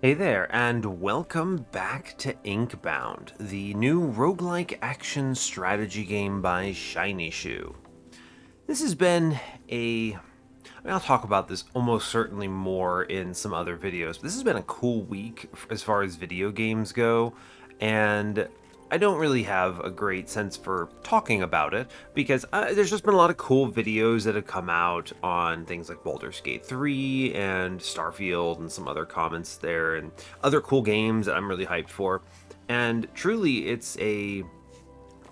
Hey there, and welcome back to Inkbound, the new roguelike action strategy game by Shiny Shoe. This has been I'll talk about this almost certainly more in some other videos, but this has been a cool week as far as video games go, and I don't really have a great sense for talking about it because there's just been a lot of cool videos that have come out on things like Baldur's Gate 3 and Starfield and some other comments there and other cool games that I'm really hyped for. And truly, it's a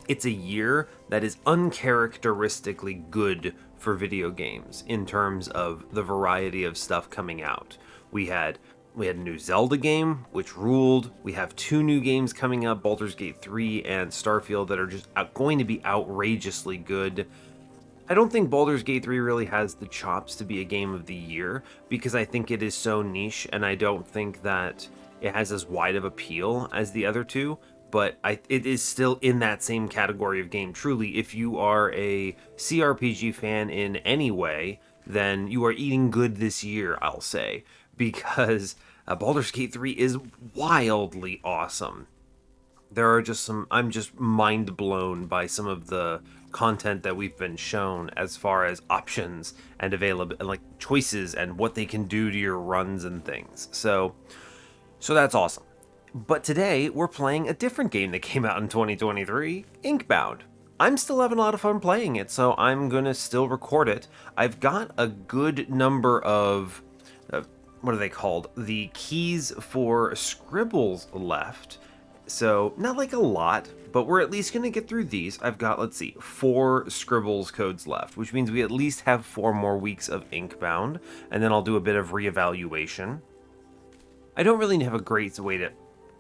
year that is uncharacteristically good for video games in terms of the variety of stuff coming out. We had a new Zelda game, which ruled. We have two new games coming up, Baldur's Gate 3 and Starfield, that are just going to be outrageously good. I don't think Baldur's Gate 3 really has the chops to be a game of the year because I think it is so niche, and I don't think that it has as wide of appeal as the other two. But it is still in that same category of game. Truly, if you are a CRPG fan in any way, then you are eating good this year, I'll say, because Baldur's Gate 3 is wildly awesome. There are just I'm just mind blown by some of the content that we've been shown as far as options and available, like choices and what they can do to your runs and things. So that's awesome. But today we're playing a different game that came out in 2023, Inkbound. I'm still having a lot of fun playing it, so I'm gonna still record it. I've got a good number of what are they called? The keys for scribbles left. So, not like a lot, but we're at least going to get through these. I've got, let's see, 4 scribbles codes left, which means we at least have 4 more weeks of Inkbound, and then I'll do a bit of reevaluation. I don't really have a great way to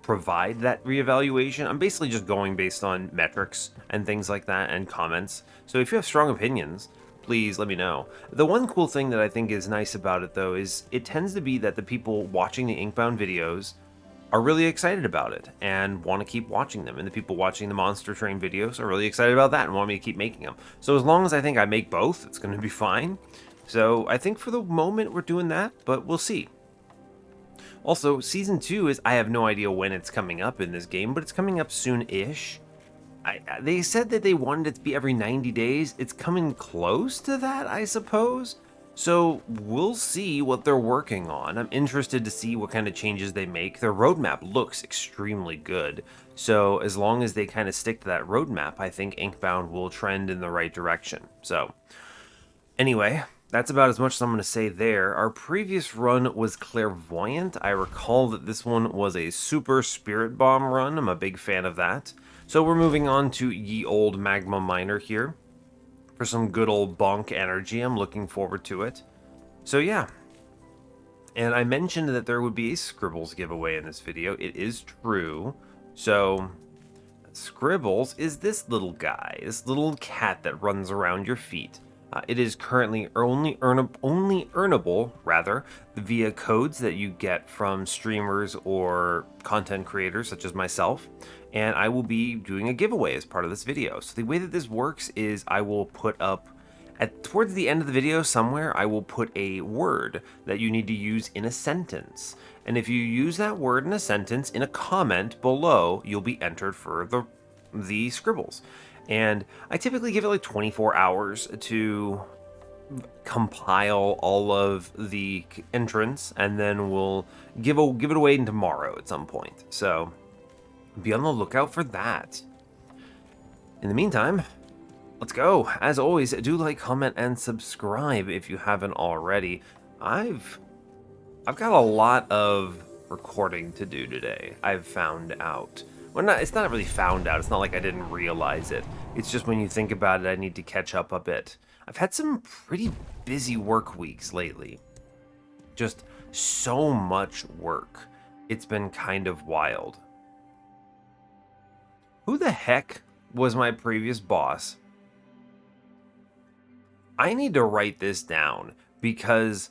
provide that reevaluation. I'm basically just going based on metrics and things like that and comments. So if you have strong opinions, please let me know. The one cool thing that I think is nice about it, though, is it tends to be that the people watching the Inkbound videos are really excited about it and want to keep watching them. And the people watching the Monster Train videos are really excited about that and want me to keep making them. So as long as I think I make both, it's going to be fine. So I think for the moment we're doing that, but we'll see. Also, Season 2 I have no idea when it's coming up in this game, but it's coming up soon-ish. They said that they wanted it to be every 90 days. It's coming close to that, I suppose. So we'll see what they're working on. I'm interested to see what kind of changes they make. Their roadmap looks extremely good. So as long as they kind of stick to that roadmap, I think Inkbound will trend in the right direction. So anyway, that's about as much as I'm going to say there. Our previous run was Clairvoyant. I recall that this one was a Super Spirit Bomb run. I'm a big fan of that. So we're moving on to Ye Old Magma Miner here for some good old bonk energy. I'm looking forward to it. So yeah. And I mentioned that there would be a Scribbles giveaway in this video. It is true. So Scribbles is this little guy, this little cat that runs around your feet. It is currently only earnable via codes that you get from streamers or content creators such as myself, and I will be doing a giveaway as part of this video. So the way that this works is I will put up towards the end of the video somewhere, I will put a word that you need to use in a sentence, and if you use that word in a sentence in a comment below, you'll be entered for the Scribbles. And I typically give it like 24 hours to compile all of the entrants, and then we'll give it away tomorrow at some point. So be on the lookout for that. In the meantime, let's go. As always, do like, comment, and subscribe if you haven't already. I've got a lot of recording to do today, I've found out. Well, it's not really found out. It's not like I didn't realize it. It's just when you think about it, I need to catch up a bit. I've had some pretty busy work weeks lately. Just so much work. It's been kind of wild. Who the heck was my previous boss? I need to write this down because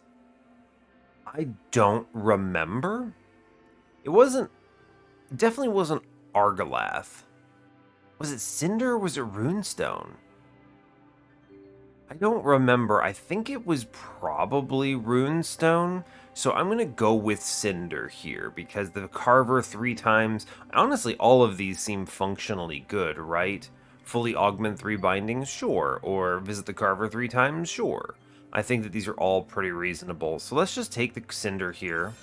I don't remember. Definitely wasn't Argalath. Was it Cynder or was it Runestone? I don't remember. I think it was probably Runestone, So I'm going to go with Cynder here because the Carver 3 times, honestly, all of these seem functionally good, right? Fully augment 3 bindings, sure. Or visit the Carver 3 times, sure. I think that these are all pretty reasonable. So let's just take the Cynder here.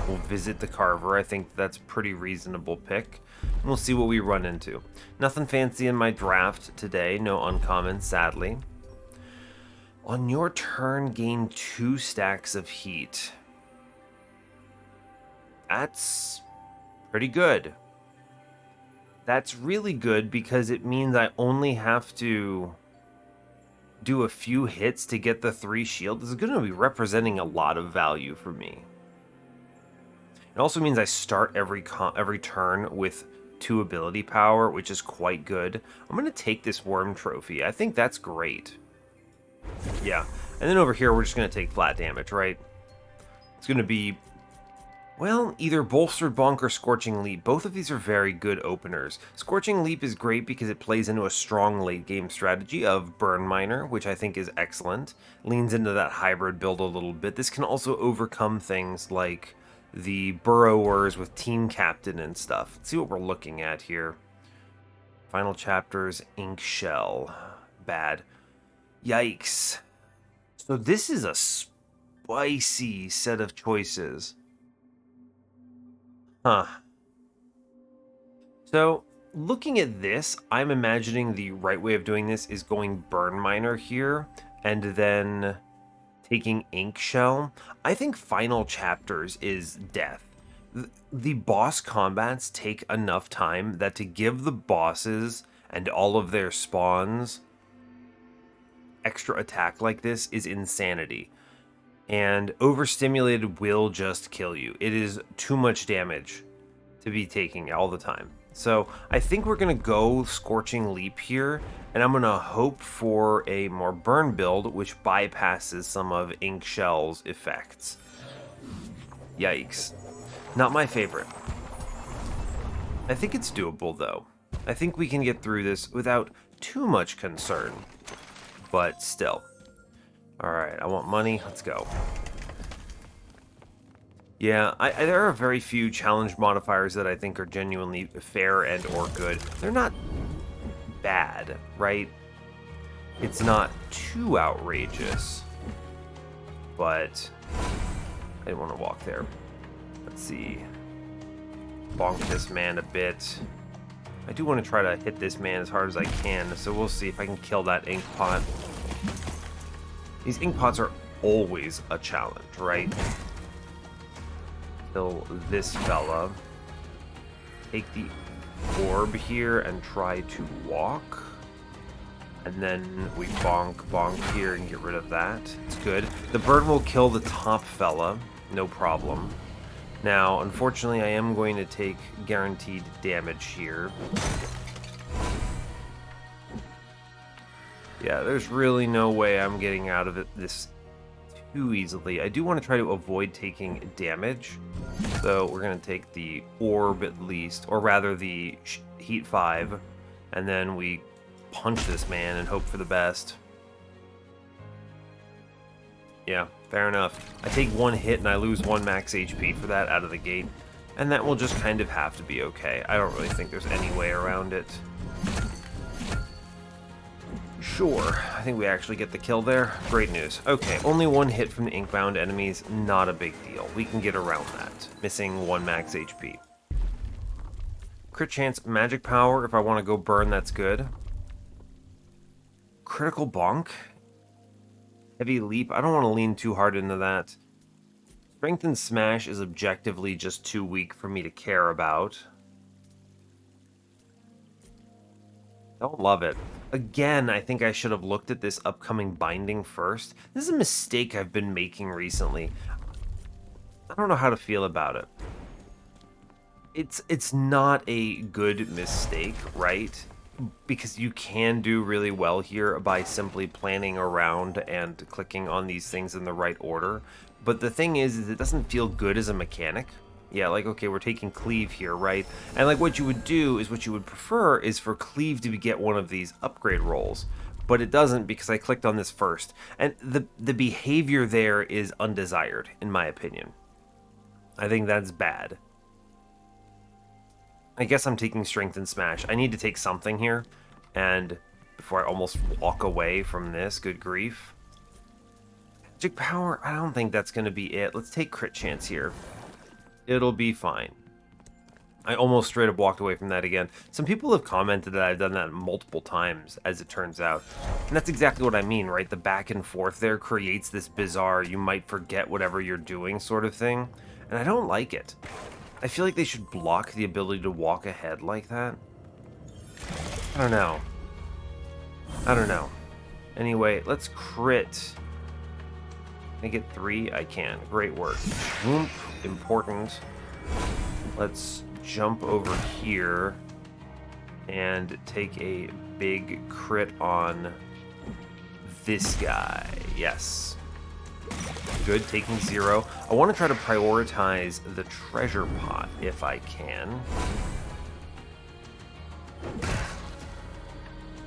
We'll visit the Carver. I think that's a pretty reasonable pick. And we'll see what we run into. Nothing fancy in my draft today. No uncommon, sadly. On your turn, gain 2 stacks of heat. That's pretty good. That's really good because it means I only have to do a few hits to get the 3 shield. This is going to be representing a lot of value for me. It also means I start every turn with 2 ability power, which is quite good. I'm going to take this worm trophy. I think that's great. Yeah, and then over here we're just going to take flat damage, right? It's going to be, well, either Bolstered Bonk or Scorching Leap. Both of these are very good openers. Scorching Leap is great because it plays into a strong late-game strategy of Burn Miner, which I think is excellent. Leans into that hybrid build a little bit. This can also overcome things like the Burrowers with Team Captain and stuff. Let's see what we're looking at here. Final chapters, Ink Shell. Bad. Yikes. So this is a spicy set of choices. Huh. So, looking at this, I'm imagining the right way of doing this is going Burn Miner here, and then taking Ink Shell. I think Final Chapters is death. The boss combats take enough time that to give the bosses and all of their spawns extra attack like this is insanity. And overstimulated will just kill you. It is too much damage to be taking all the time. So I think we're going to go Scorching Leap here, and I'm going to hope for a more burn build, which bypasses some of Ink Shell's effects. Yikes. Not my favorite. I think it's doable, though. I think we can get through this without too much concern. But still. Alright, I want money. Let's go. Yeah, there are very few challenge modifiers that I think are genuinely fair and or good. They're not bad, right? It's not too outrageous. But I didn't want to walk there. Let's see. Bonk this man a bit. I do want to try to hit this man as hard as I can, so we'll see if I can kill that ink pot. These ink pots are always a challenge, right? Kill this fella. Take the orb here and try to walk. And then we bonk here and get rid of that. It's good. The bird will kill the top fella, no problem. Now, unfortunately, I am going to take guaranteed damage here. Yeah, there's really no way I'm getting out of this too easily. I do want to try to avoid taking damage. So we're going to take the orb at least, or rather the heat 5. And then we punch this man and hope for the best. Yeah, fair enough. I take 1 hit and I lose 1 max HP for that out of the gate. And that will just kind of have to be okay. I don't really think there's any way around it. Sure, I think we actually get the kill there. Great news. Okay, only 1 hit from the Inkbound enemies. Not a big deal. We can get around that. Missing 1 max HP. Crit chance, magic power. If I want to go burn, that's good. Critical bonk. Heavy leap. I don't want to lean too hard into that. Strength and smash is objectively just too weak for me to care about. Don't love it. Again, I think I should have looked at this upcoming binding first. This is a mistake I've been making recently. I don't know how to feel about it. It's not a good mistake, right? Because you can do really well here by simply planning around and clicking on these things in the right order. But the thing is it doesn't feel good as a mechanic. Yeah, like, okay, we're taking cleave here, right? And like what you would do is what you would prefer is for cleave to get one of these upgrade rolls. But it doesn't because I clicked on this first. And the behavior there is undesired, in my opinion. I think that's bad. I guess I'm taking Strength and Smash. I need to take something here, and before I almost walk away from this, good grief. Magic Power, I don't think that's going to be it. Let's take Crit Chance here. It'll be fine. I almost straight up walked away from that again. Some people have commented that I've done that multiple times, as it turns out. And that's exactly what I mean, right? The back and forth there creates this bizarre, you might forget whatever you're doing sort of thing. And I don't like it. I feel like they should block the ability to walk ahead like that. I don't know. I don't know. Anyway, let's crit. Can I get 3? I can. Great work. Whoop. Important. Let's jump over here and take a big crit on this guy. Yes. Good, taking 0. I want to try to prioritize the treasure pot if I can.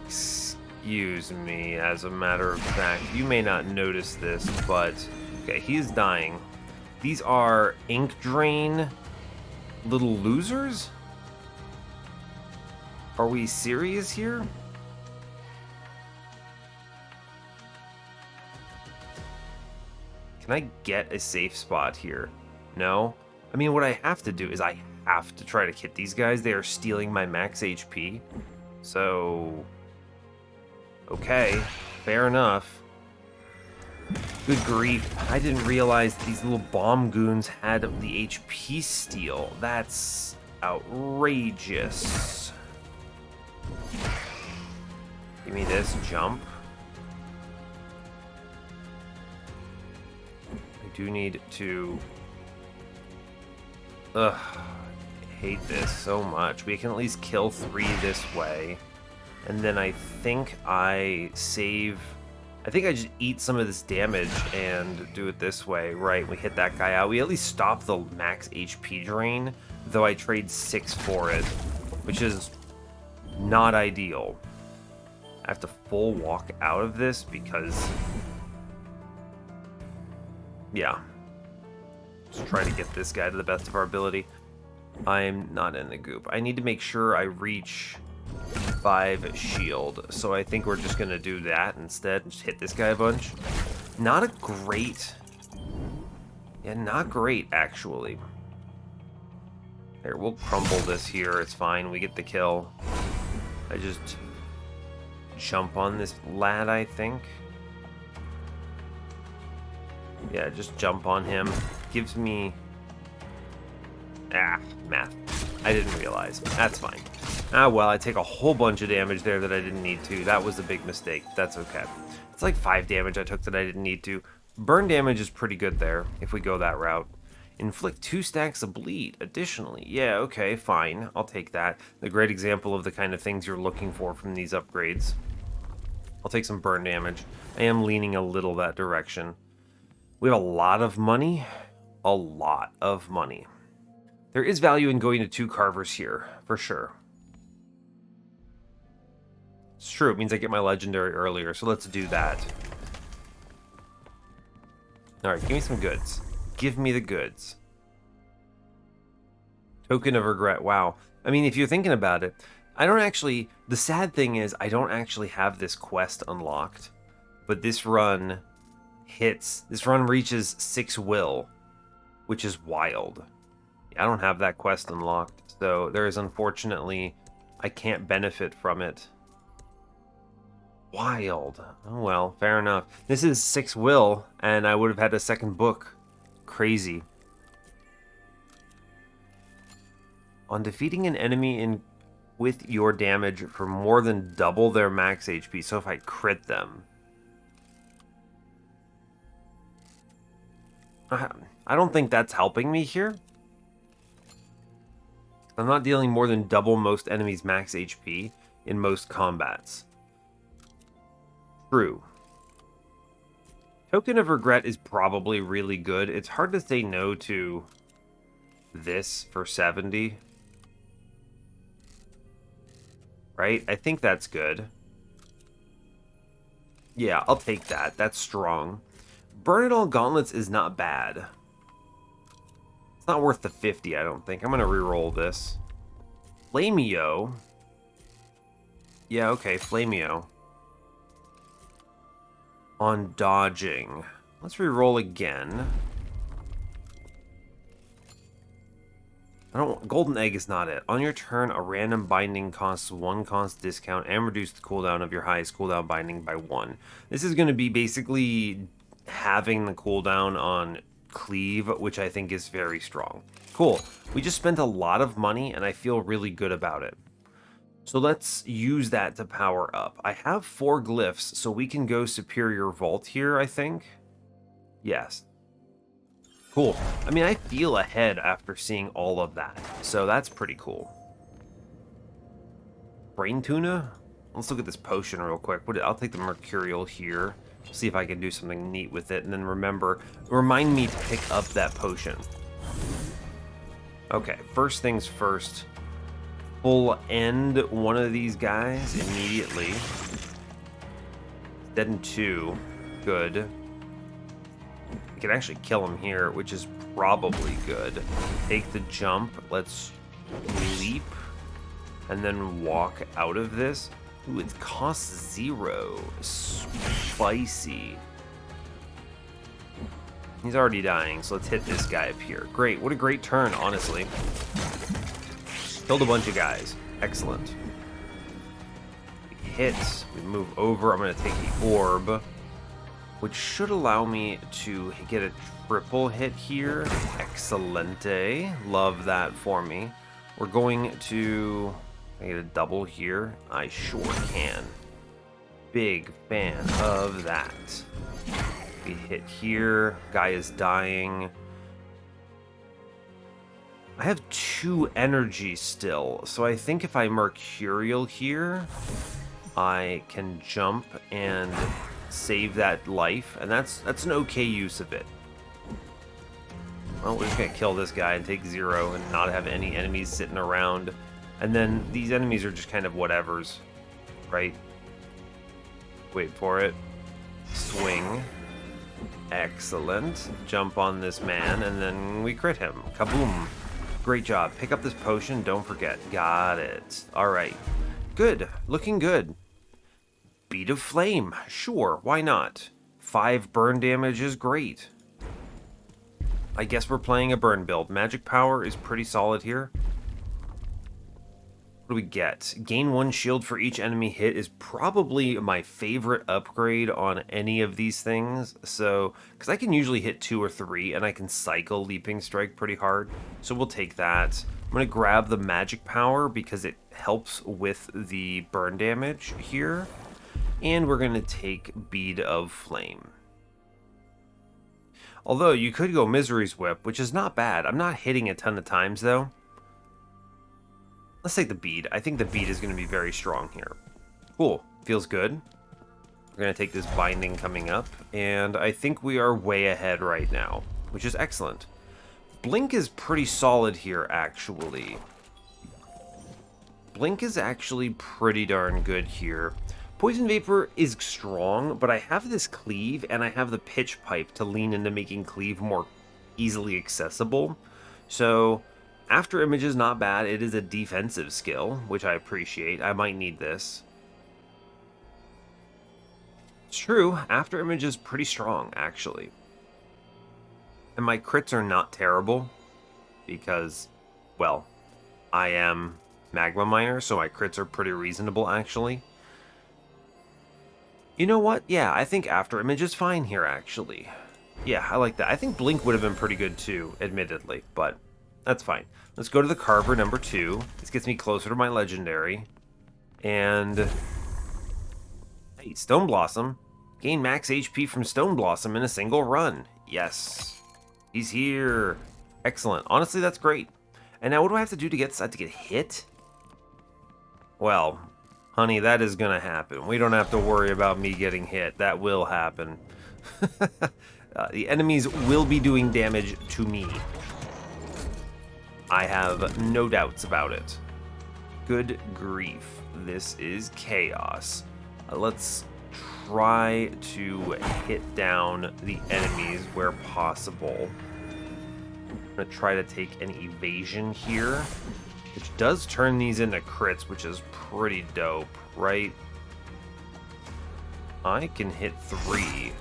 Excuse me, as a matter of fact. You may not notice this, but... Okay, he's dying. These are ink drain little losers? Are we serious here? Can I get a safe spot here? No? I mean, what I have to do is I have to try to hit these guys. They are stealing my max HP. So... Okay, fair enough. Good grief, I didn't realize these little bomb goons had the HP steal. That's outrageous. Give me this jump. I do need to... Ugh, I hate this so much. We can at least kill 3 this way. And then I think I save... I think I just eat some of this damage and do it this way. Right, we hit that guy out. We at least stop the max HP drain, though I trade 6 for it, which is not ideal. I have to full walk out of this because... Yeah. Let's try to get this guy to the best of our ability. I'm not in the goop. I need to make sure I reach 5 shield, so I think we're just gonna do that instead and just hit this guy a bunch. Not a great... Yeah, not great, actually. Here, we'll crumble this here. It's fine. We get the kill. I just jump on this lad, I think. Yeah, just jump on him. Gives me... math. I didn't realize. That's fine. Ah, well, I take a whole bunch of damage there that I didn't need to. That was a big mistake. That's okay. It's like 5 damage I took that I didn't need to. Burn damage is pretty good there, if we go that route. Inflict 2 stacks of bleed, additionally. Yeah, okay, fine. I'll take that. A great example of the kind of things you're looking for from these upgrades. I'll take some burn damage. I am leaning a little that direction. We have a lot of money. A lot of money. There is value in going to 2 carvers here, for sure. It's true, it means I get my legendary earlier, so let's do that. Alright, give me some goods. Give me the goods. Token of regret, wow. I mean, if you're thinking about it, I don't actually... The sad thing is, I don't actually have this quest unlocked. But this run hits... This run reaches 6 will, which is wild. I don't have that quest unlocked, so there is unfortunately... I can't benefit from it. Wild. Oh well, fair enough. This is 6 will, and I would have had a second book. Crazy. On defeating an enemy with your damage for more than double their max HP, so if I crit them... I don't think that's helping me here. I'm not dealing more than double most enemies' max HP in most combats. True. Token of Regret is probably really good. It's hard to say no to this for 70. Right? I think that's good. Yeah, I'll take that. That's strong. Burn It All Gauntlets is not bad. It's not worth the 50, I don't think. I'm going to re-roll this. Flameo. Yeah, okay, Flameo. On dodging. Let's re-roll again. Golden egg is not it. On your turn, a random binding costs 1 const discount and reduce the cooldown of your highest cooldown binding by 1. This is going to be basically having the cooldown on cleave, which I think is very strong. Cool. We just spent a lot of money and I feel really good about it. So let's use that to power up. I have 4 glyphs, so we can go Superior Vault here, I think. Yes. Cool. I mean, I feel ahead after seeing all of that, so that's pretty cool. Brain tuna? Let's look at this potion real quick. I'll take the mercurial here. See if I can do something neat with it, and then remind me to pick up that potion. Okay, first things first. We'll end one of these guys immediately. Dead in 2. Good. We can actually kill him here, which is probably good. Take the jump. Let's leap. And then walk out of this. Ooh, it costs 0. Spicy. He's already dying, so let's hit this guy up here. Great. What a great turn, honestly. Killed a bunch of guys. Excellent. We hit. We move over. I'm going to take the orb, which should allow me to get a triple hit here. Excelente. Love that for me. We're going to get a double here. I sure can. Big fan of that. We hit here. Guy is dying. I have 2 energy still, so I think if I mercurial here, I can jump and save that life, and that's an okay use of it. Well, we're just gonna kill this guy and take 0 and not have any enemies sitting around. And then these enemies are just kind of whatevers, right? Wait for it. Swing. Excellent. Jump on this man, and then we crit him. Kaboom. Great job. Pick up this potion, don't forget. Got it. Alright. Good. Looking good. Bead of Flame. Sure, why not? 5 burn damage is great. I guess we're playing a burn build. Magic power is pretty solid here. What do we get? Gain 1 shield for each enemy hit is probably my favorite upgrade on any of these things. So, because I can usually hit 2 or 3 and I can cycle Leaping Strike pretty hard. So we'll take that. I'm going to grab the magic power because it helps with the burn damage here. And we're going to take Bead of Flame. Although you could go Misery's Whip, which is not bad. I'm not hitting a ton of times though. Let's take the bead. I think the bead is going to be very strong here. Cool. Feels good. We're going to take this binding coming up, and I think we are way ahead right now, which is excellent. Blink is pretty solid here, actually. Blink is actually pretty darn good here. Poison Vapor is strong, but I have this cleave, and I have the pitch pipe to lean into making cleave more easily accessible. So After Image is not bad. It is a defensive skill, which I appreciate. I might need this. It's true, After Image is pretty strong, actually. And my crits are not terrible, because, well, I am Magma Miner, so my crits are pretty reasonable, actually. You know what? Yeah, I think After Image is fine here, actually. Yeah, I like that. I think Blink would have been pretty good too, admittedly, but that's fine. Let's go to the Carver number 2. This gets me closer to my legendary. And hey, Stone Blossom. Gain max HP from Stone Blossom in a single run. Yes. He's here. Excellent. Honestly, that's great. And now what do I have to do to get this? I have to get hit? Well, honey, that is going to happen. We don't have to worry about me getting hit. That will happen. The enemies will be doing damage to me. I have no doubts about it. Good grief. This is chaos. Let's try to hit down the enemies where possible. I'm going to try to take an evasion here, which does turn these into crits, which is pretty dope, right? I can hit 3,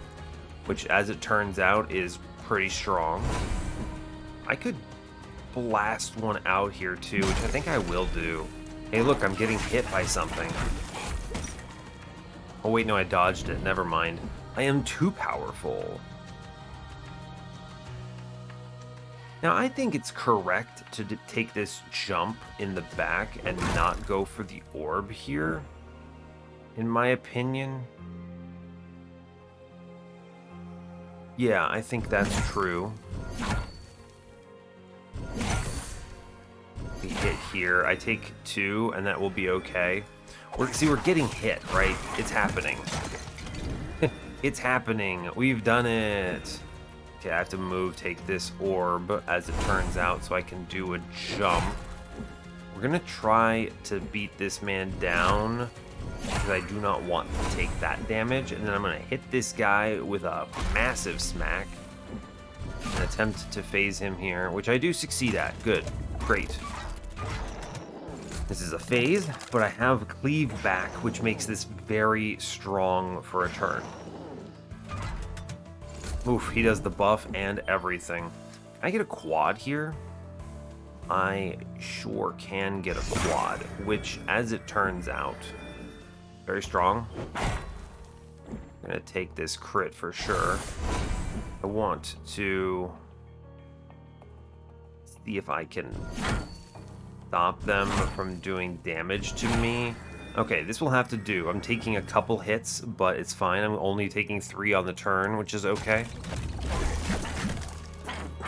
which, as it turns out, is pretty strong. I could blast one out here, too, which I think I will do. Hey, look, I'm getting hit by something. Oh, wait, no, I dodged it. Never mind. I am too powerful. Now, I think it's correct to take this jump in the back and not go for the orb here, in my opinion. Yeah, I think that's true. We hit here. I take 2, and that will be okay. We're getting hit, right? It's happening. It's happening. We've done it. Okay, I have to move, take this orb, as it turns out, so I can do a jump. We're gonna try to beat this man down, because I do not want to take that damage, and then I'm gonna hit this guy with a massive smack, and attempt to phase him here, which I do succeed at. Good. Great. This is a phase, but I have cleave back, which makes this very strong for a turn. Oof, he does the buff and everything. Can I get a quad here? I sure can get a quad, which, as it turns out, very strong. I'm gonna take this crit for sure. I want to see if I can stop them from doing damage to me. Okay, this will have to do. I'm taking a couple hits, but it's fine. I'm only taking 3 on the turn, which is okay.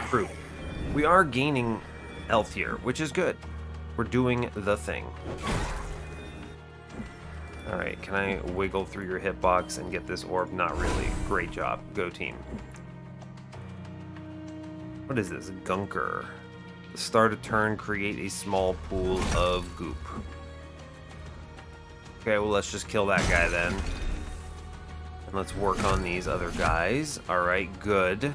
True. We are gaining health here, which is good. We're doing the thing. Alright, can I wiggle through your hitbox and get this orb? Not really. Great job. Go team. What is this? Gunker. Start a turn, create a small pool of goop. Okay, well, let's just kill that guy then. And let's work on these other guys. Alright, good.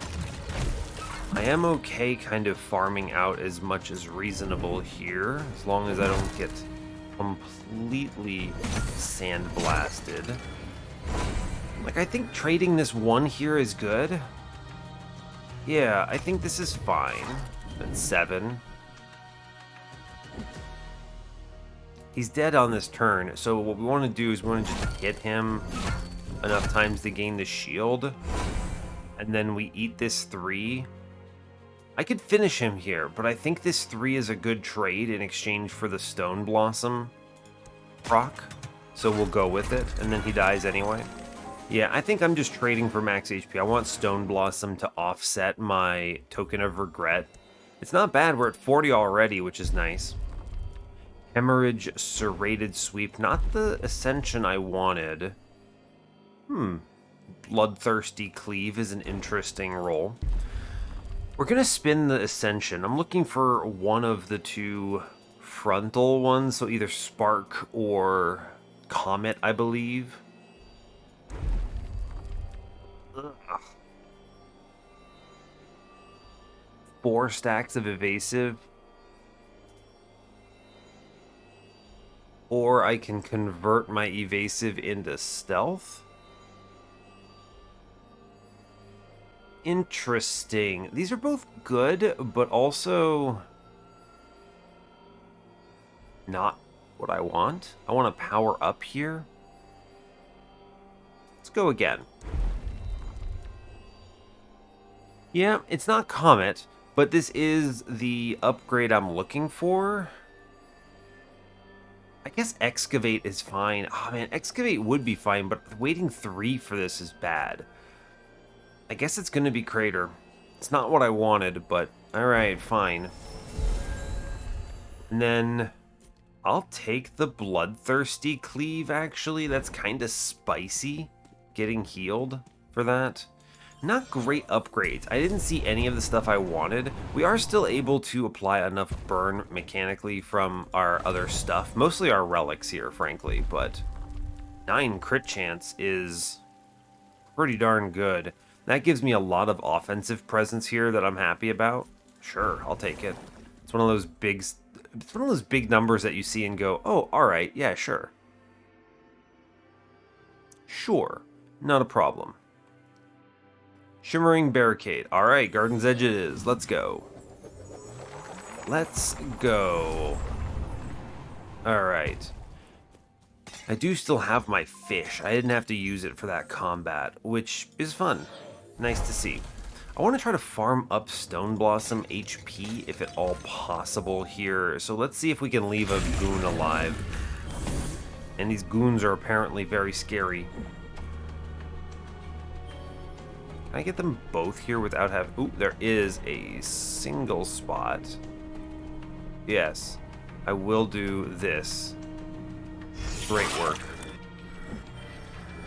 I am okay kind of farming out as much as reasonable here, as long as I don't get completely sandblasted. Like, I think trading this 1 here is good. Yeah, I think this is fine. That's 7. He's dead on this turn, so what we want to do is we want to just hit him enough times to gain the shield, and then we eat this 3. I could finish him here, but I think this 3 is a good trade in exchange for the Stone Blossom proc, so we'll go with it, and then he dies anyway. Yeah, I think I'm just trading for max HP. I want Stone Blossom to offset my Token of Regret. It's not bad, we're at 40 already, which is nice. Hemorrhage, Serrated Sweep, not the Ascension I wanted. Bloodthirsty Cleave is an interesting roll. We're gonna spin the Ascension. I'm looking for one of the 2 frontal ones, so either Spark or Comet, I believe. Ugh. 4 stacks of Evasive. Or I can convert my Evasive into Stealth. Interesting. These are both good, but also not what I want. I want to power up here. Let's go again. Yeah, it's not Comet, but this is the upgrade I'm looking for. I guess Excavate is fine. Oh man, Excavate would be fine, but waiting 3 for this is bad. I guess it's going to be Crater. It's not what I wanted, but alright, fine. And then I'll take the Bloodthirsty Cleave, actually. That's kind of spicy, getting healed for that. Not great upgrades. I didn't see any of the stuff I wanted. We are still able to apply enough burn mechanically from our other stuff. Mostly our relics here, frankly, but 9 crit chance is pretty darn good. That gives me a lot of offensive presence here that I'm happy about. Sure, I'll take it. It's one of those big numbers that you see and go, oh, all right, yeah, sure. Sure, not a problem. Shimmering Barricade. All right, Garden's Edge it is. Let's go. Let's go. All right. I do still have my fish. I didn't have to use it for that combat, which is fun. Nice to see. I want to try to farm up Stone Blossom HP if at all possible here. So let's see if we can leave a goon alive. And these goons are apparently very scary. Can I get them both here without having... Ooh, there is a single spot. Yes, I will do this. Great work.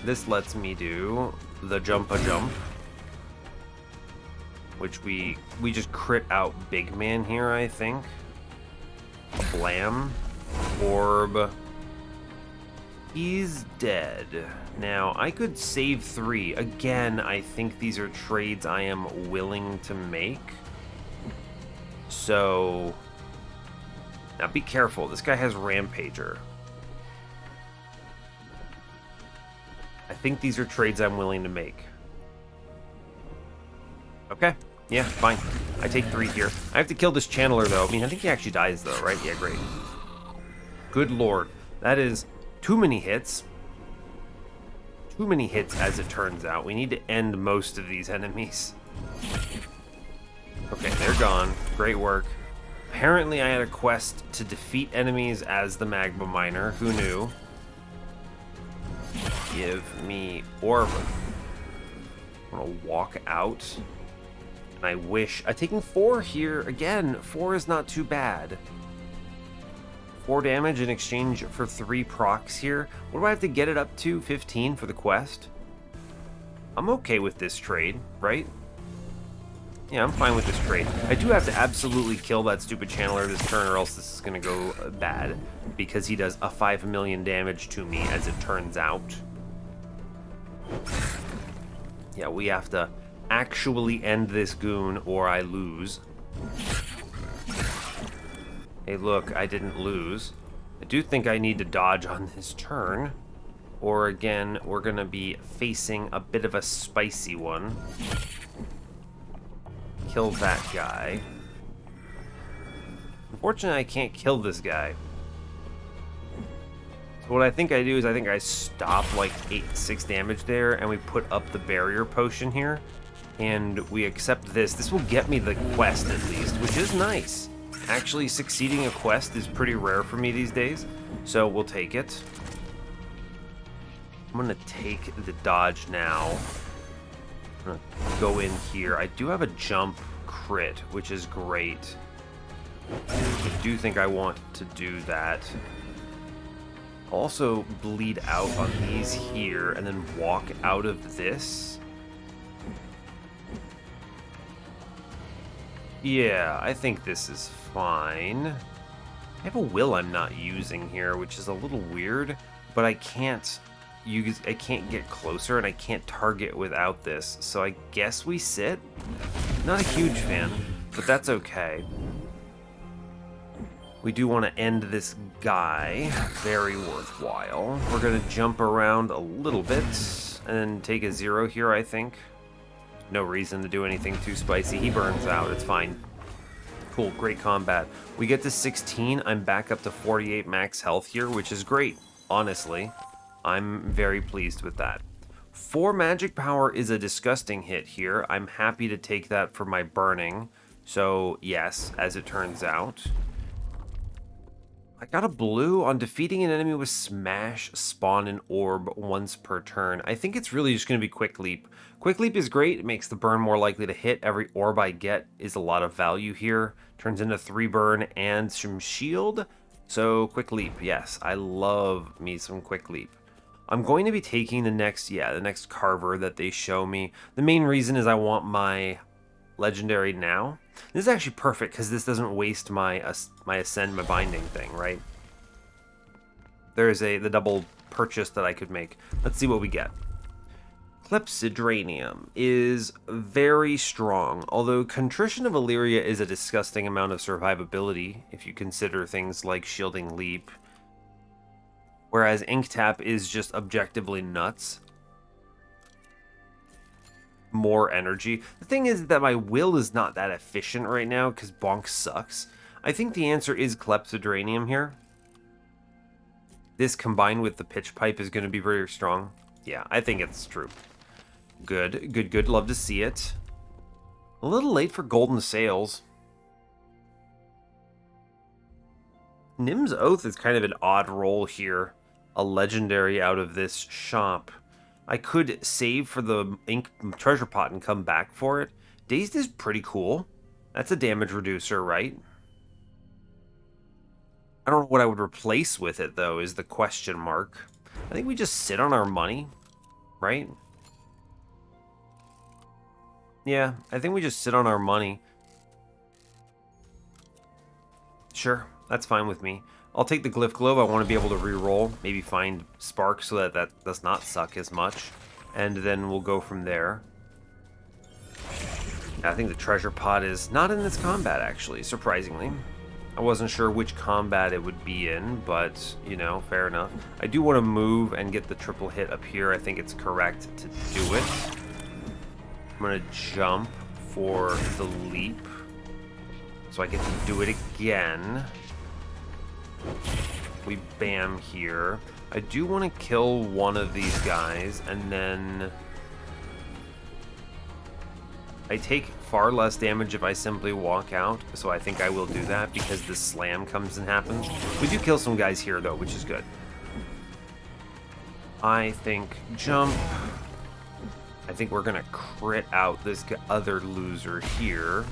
This lets me do the jump-a-jump. Which we just crit out Big Man here, I think. A Blam. Orb. He's dead. Now, I could save 3. Again, I think these are trades I am willing to make. So... Now, be careful. This guy has Rampager. I think these are trades I'm willing to make. Okay. Yeah, fine. I take 3 here. I have to kill this channeler, though. I mean, I think he actually dies, though, right? Yeah, great. Good lord. That is too many hits. Too many hits, as it turns out. We need to end most of these enemies. Okay, they're gone. Great work. Apparently, I had a quest to defeat enemies as the Magma Miner. Who knew? Give me Orb. I'm gonna walk out. And I wish... I'm taking 4 here. Again, 4 is not too bad. 4 damage in exchange for 3 procs here. What do I have to get it up to? 15 for the quest? I'm okay with this trade, right? Yeah, I'm fine with this trade. I do have to absolutely kill that stupid channeler this turn or else this is going to go bad. Because he does a 5 million damage to me, as it turns out. Yeah, we have to actually end this goon or I lose. Hey, look, I didn't lose. I do think I need to dodge on this turn. Or again, we're going to be facing a bit of a spicy one. Kill that guy. Unfortunately, I can't kill this guy. So what I think I do is I think I stop like 6 damage there and we put up the barrier potion here. And we accept this. This will get me the quest at least, which is nice. Actually, succeeding a quest is pretty rare for me these days, so we'll take it. I'm gonna take the dodge now. I'm gonna go in here. I do have a jump crit, which is great. I do think I want to do that. Also bleed out on these here, and then walk out of this. Yeah, I think this is fine. I have a will I'm not using here, which is a little weird, but I can't get closer and I can't target without this. So I guess we sit. Not a huge fan, but that's okay. We do want to end this guy. Very worthwhile. We're going to jump around a little bit and take a 0 here, I think. No reason to do anything too spicy. He burns out. It's fine. Cool. Great combat. We get to 16. I'm back up to 48 max health here, which is great. Honestly, I'm very pleased with that. 4 magic power is a disgusting hit here. I'm happy to take that for my burning. So, yes, as it turns out. I got a blue on defeating an enemy with smash, spawn an orb once per turn. I think it's really just going to be quick leap. Quick leap is great. It makes the burn more likely to hit. Every orb I get is a lot of value here. Turns into 3 burn and some shield. So quick leap, yes. I love me some quick leap. I'm going to be taking the next carver that they show me. The main reason is I want my legendary now. This is actually perfect because this doesn't waste my ascend, my binding thing, right? There is the double purchase that I could make. Let's see what we get. Clepsydranium is very strong, although Contrition of Illyria is a disgusting amount of survivability if you consider things like Shielding Leap, whereas Ink Tap is just objectively nuts. More energy. The thing is that my will is not that efficient right now because Bonk sucks. I think the answer is Clepsydranium here. This combined with the Pitch Pipe is going to be very strong. Yeah, I think it's true. Good, good, good. Love to see it. A little late for Golden Sails. Nim's Oath is kind of an odd roll here. A legendary out of this shop. I could save for the ink treasure pot and come back for it. Dazed is pretty cool. That's a damage reducer, right? I don't know what I would replace with it, though, is the question mark. I think we just sit on our money, right? Yeah, I think we just sit on our money. Sure, that's fine with me. I'll take the Glyph Glove. I want to be able to re-roll, maybe find Spark so that that does not suck as much. And then we'll go from there. I think the treasure pot is not in this combat, actually, surprisingly. I wasn't sure which combat it would be in, but, you know, fair enough. I do want to move and get the triple hit up here. I think it's correct to do it. I'm going to jump for the leap, so I get to do it again. We bam here. I do want to kill one of these guys, and then I take far less damage if I simply walk out, so I think I will do that because the slam comes and happens. We do kill some guys here, though, which is good. I think jump. I think we're going to crit out this other loser here.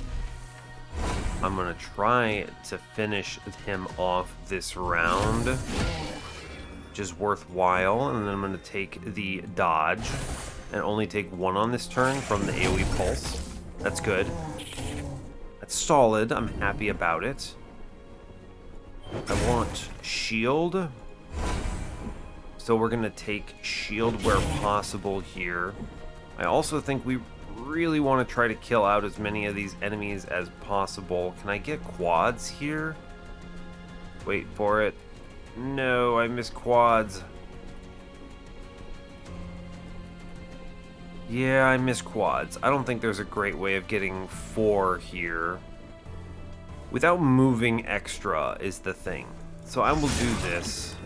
I'm going to try to finish him off this round, which is worthwhile. And then I'm going to take the dodge and only take one on this turn from the AoE pulse. That's good. That's solid. I'm happy about it. I want shield. So we're going to take shield where possible here. I also think we really want to try to kill out as many of these enemies as possible. Can I get quads here? Wait for it. No, I missed quads. Yeah, I missed quads. I don't think there's a great way of getting 4 here without moving extra is the thing. So I will do this.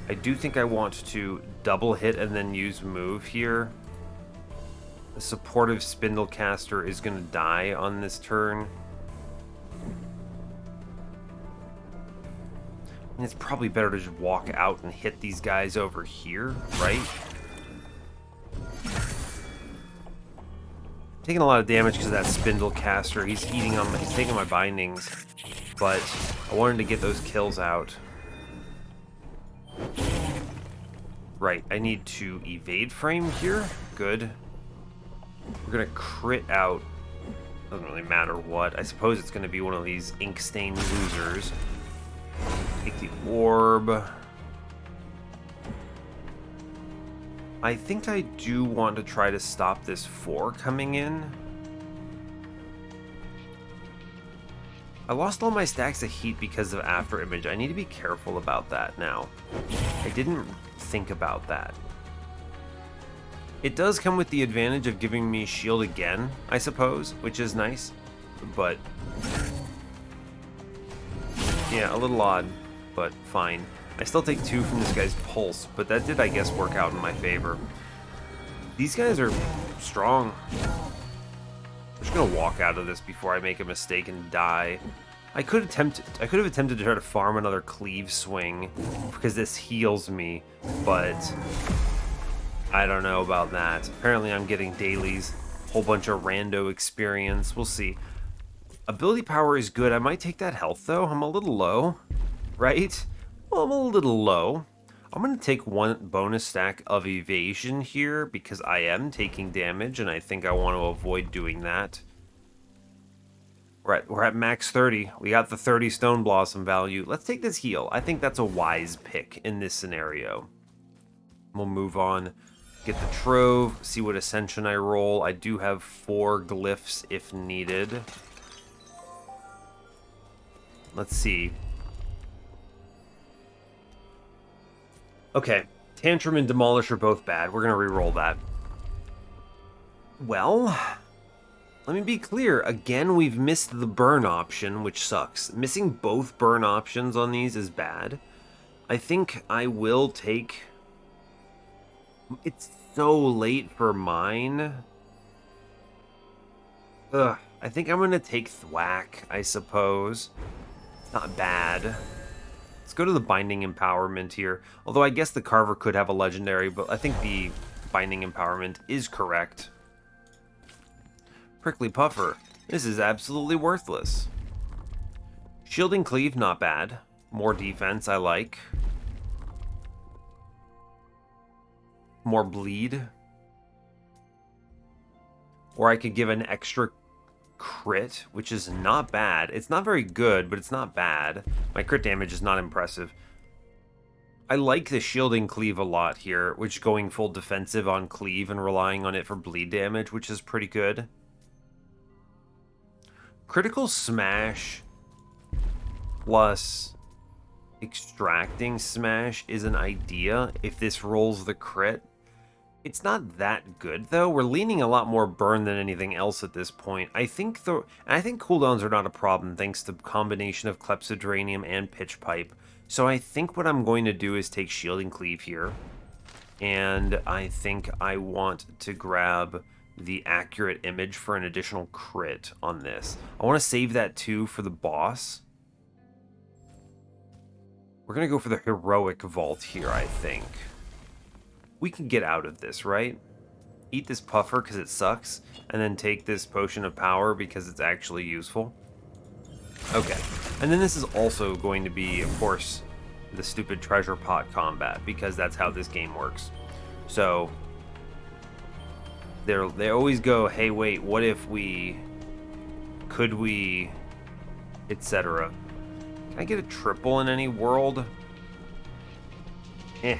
I do think I want to double hit and then use move here. The supportive Spindlecaster is going to die on this turn. And it's probably better to just walk out and hit these guys over here, right? Taking a lot of damage because of that Spindlecaster. He's eating on he's taking my bindings, but I wanted to get those kills out. Right, I need to evade frame here. Good. We're gonna crit out. Doesn't really matter what. I suppose it's gonna be one of these ink-stained losers. Take the orb. I think I do want to try to stop this 4 coming in. I lost all my stacks of heat because of After Image. I need to be careful about that now. I didn't think about that. It does come with the advantage of giving me shield again, I suppose, which is nice, but yeah, a little odd, but fine. I still take 2 from this guy's pulse, but that did, I guess, work out in my favor. These guys are strong. I'm just gonna walk out of this before I make a mistake and die. I could have attempted to try to farm another cleave swing because this heals me, but I don't know about that. Apparently I'm getting dailies, whole bunch of rando experience. We'll see. Ability power is good. I might take that health though. I'm a little low, right? Well, I'm a little low. I'm going to take 1 bonus stack of evasion here because I am taking damage and I think I want to avoid doing that. We're at max 30. We got the 30 Stone Blossom value. Let's take this heal. I think that's a wise pick in this scenario. We'll move on. Get the trove, see what ascension I roll. I do have 4 glyphs if needed. Let's see. Okay, Tantrum and Demolish are both bad. We're going to re-roll that. Well, let me be clear. Again, we've missed the burn option, which sucks. Missing both burn options on these is bad. I think I will take... It's so late for mine. Ugh, I think I'm going to take Thwack, I suppose. It's not bad. Let's go to the Binding Empowerment here. Although I guess the Carver could have a legendary, but I think the Binding Empowerment is correct. Prickly Puffer. This is absolutely worthless. Shielding Cleave, not bad. More defense, I like. More bleed. Or I could give an extra crit, which is not bad. It's not very good, but it's not bad. My crit damage is not impressive. I like the Shielding Cleave a lot here, which going full defensive on Cleave and relying on it for bleed damage, which is pretty good. Critical Smash plus Extracting Smash is an idea if this rolls the crit. It's not that good, though. We're leaning a lot more burn than anything else at this point. I think cooldowns are not a problem thanks to the combination of Clepsydranium and Pitch Pipe. So I think what I'm going to do is take Shielding Cleave here. And I think I want to grab the Accurate Image for an additional crit on this. I want to save that too for the boss. We're going to go for the Heroic Vault here, I think. We can get out of this, right? Eat this Puffer because it sucks, and then take this Potion of Power because it's actually useful. Okay, and then this is also going to be, of course, the stupid treasure pot combat, because that's how this game works. So, they always go, hey, wait, what if we, could we, etc. Can I get a triple in any world? Eh.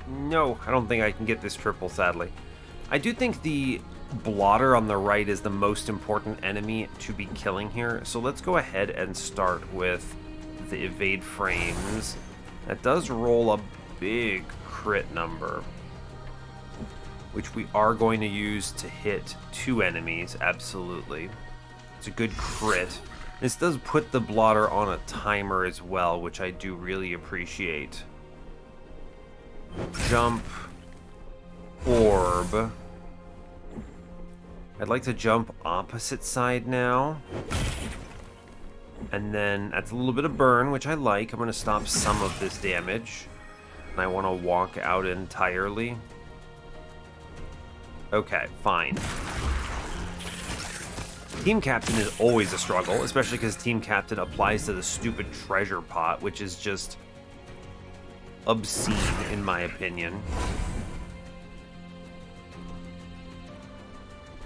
No, I don't think I can get this triple, sadly. I do think the blotter on the right is the most important enemy to be killing here, so let's go ahead and start with the Evade Frames. That does roll a big crit number, which we are going to use to hit 2 enemies, absolutely. It's a good crit. This does put the blotter on a timer as well, which I do really appreciate. Jump. Orb. I'd like to jump opposite side now. And then that's a little bit of burn, which I like. I'm going to stop some of this damage. And I want to walk out entirely. Okay, fine. Team Captain is always a struggle, especially because Team Captain applies to the stupid treasure pot, which is just obscene, in my opinion.